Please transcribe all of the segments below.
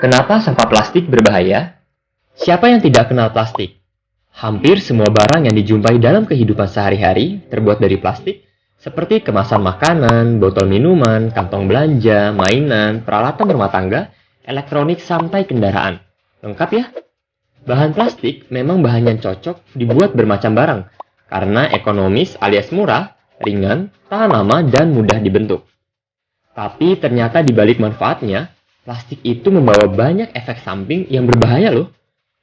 Kenapa sampah plastik berbahaya? Siapa yang tidak kenal plastik? Hampir semua barang yang dijumpai dalam kehidupan sehari-hari terbuat dari plastik, seperti kemasan makanan, botol minuman, kantong belanja, mainan, peralatan rumah tangga, elektronik, sampai kendaraan. Lengkap ya? Bahan plastik memang bahan yang cocok dibuat bermacam barang, karena ekonomis alias murah, ringan, tahan lama, dan mudah dibentuk. Tapi ternyata di balik manfaatnya, plastik itu membawa banyak efek samping yang berbahaya loh.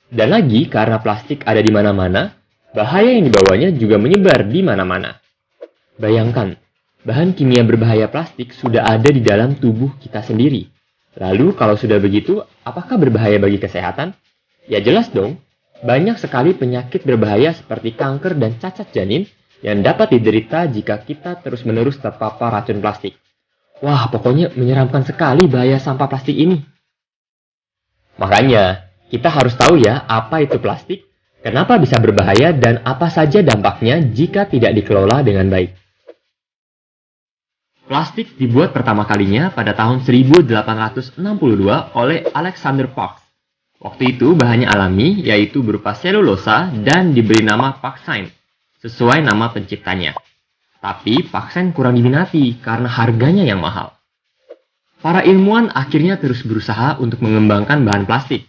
Dan lagi karena plastik ada di mana-mana, bahaya yang dibawanya juga menyebar di mana-mana. Bayangkan, bahan kimia berbahaya plastik sudah ada di dalam tubuh kita sendiri. Lalu kalau sudah begitu, apakah berbahaya bagi kesehatan? Ya jelas dong, banyak sekali penyakit berbahaya seperti kanker dan cacat janin yang dapat diderita jika kita terus-menerus terpapar racun plastik. Wah, pokoknya menyeramkan sekali bahaya sampah plastik ini. Makanya, kita harus tahu ya apa itu plastik, kenapa bisa berbahaya, dan apa saja dampaknya jika tidak dikelola dengan baik. Plastik dibuat pertama kalinya pada tahun 1862 oleh Alexander Parks. Waktu itu bahannya alami, yaitu berupa selulosa dan diberi nama Parksine, sesuai nama penciptanya. Tapi Parksine kurang diminati karena harganya yang mahal. Para ilmuwan akhirnya terus berusaha untuk mengembangkan bahan plastik.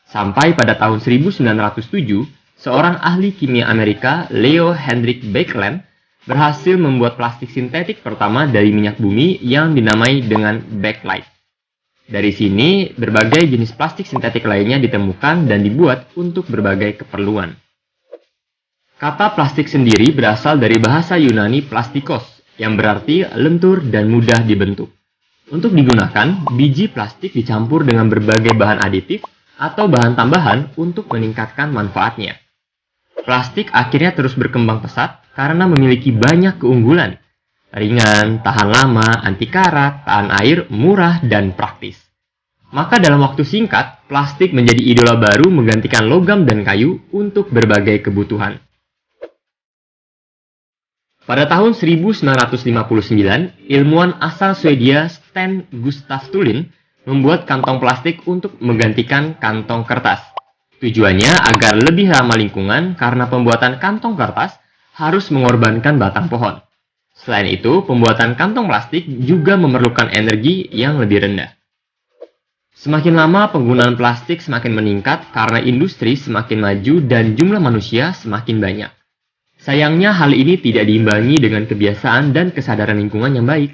Sampai pada tahun 1907, seorang ahli kimia Amerika, Leo Hendrik Baekeland, berhasil membuat plastik sintetik pertama dari minyak bumi yang dinamai dengan bakelite. Dari sini, berbagai jenis plastik sintetik lainnya ditemukan dan dibuat untuk berbagai keperluan. Kata plastik sendiri berasal dari bahasa Yunani plastikos, yang berarti lentur dan mudah dibentuk. Untuk digunakan, biji plastik dicampur dengan berbagai bahan aditif atau bahan tambahan untuk meningkatkan manfaatnya. Plastik akhirnya terus berkembang pesat karena memiliki banyak keunggulan. Ringan, tahan lama, anti karat, tahan air, murah, dan praktis. Maka dalam waktu singkat, plastik menjadi idola baru menggantikan logam dan kayu untuk berbagai kebutuhan. Pada tahun 1959, ilmuwan asal Swedia Sten Gustafsson membuat kantong plastik untuk menggantikan kantong kertas. Tujuannya agar lebih ramah lingkungan karena pembuatan kantong kertas harus mengorbankan batang pohon. Selain itu, pembuatan kantong plastik juga memerlukan energi yang lebih rendah. Semakin lama penggunaan plastik semakin meningkat karena industri semakin maju dan jumlah manusia semakin banyak. Sayangnya hal ini tidak diimbangi dengan kebiasaan dan kesadaran lingkungan yang baik.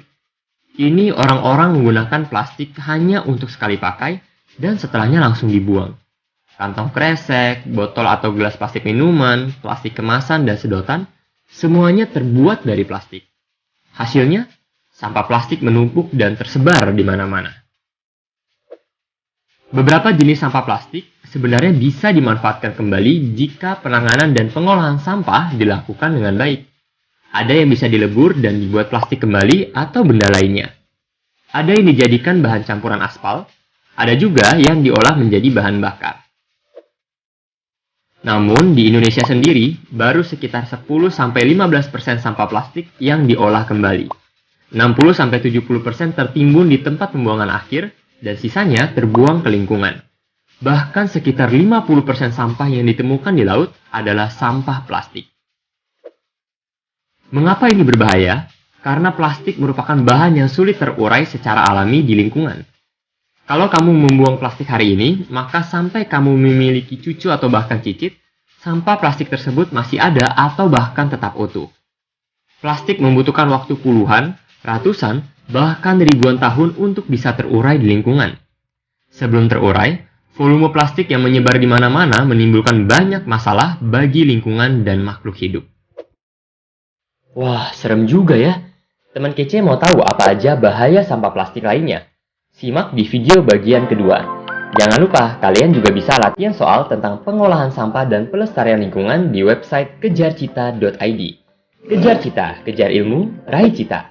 Kini orang-orang menggunakan plastik hanya untuk sekali pakai dan setelahnya langsung dibuang. Kantong kresek, botol atau gelas plastik minuman, plastik kemasan, dan sedotan, semuanya terbuat dari plastik. Hasilnya, sampah plastik menumpuk dan tersebar di mana-mana. Beberapa jenis sampah plastik sebenarnya bisa dimanfaatkan kembali jika penanganan dan pengolahan sampah dilakukan dengan baik. Ada yang bisa dilebur dan dibuat plastik kembali atau benda lainnya. Ada yang dijadikan bahan campuran aspal, ada juga yang diolah menjadi bahan bakar. Namun di Indonesia sendiri, baru sekitar 10-15% sampah plastik yang diolah kembali. 60-70% tertimbun di tempat pembuangan akhir, dan sisanya terbuang ke lingkungan. Bahkan sekitar 50% sampah yang ditemukan di laut adalah sampah plastik. Mengapa ini berbahaya? Karena plastik merupakan bahan yang sulit terurai secara alami di lingkungan. Kalau kamu membuang plastik hari ini, maka sampai kamu memiliki cucu atau bahkan cicit, sampah plastik tersebut masih ada atau bahkan tetap utuh. Plastik membutuhkan waktu puluhan, ratusan, bahkan ribuan tahun untuk bisa terurai di lingkungan. Sebelum terurai, volume plastik yang menyebar di mana-mana menimbulkan banyak masalah bagi lingkungan dan makhluk hidup. Wah, serem juga ya. Teman kece mau tahu apa aja bahaya sampah plastik lainnya? Simak di video bagian kedua. Jangan lupa, kalian juga bisa latihan soal tentang pengolahan sampah dan pelestarian lingkungan di website kejarcita.id. Kejar cita, kejar ilmu, raih cita.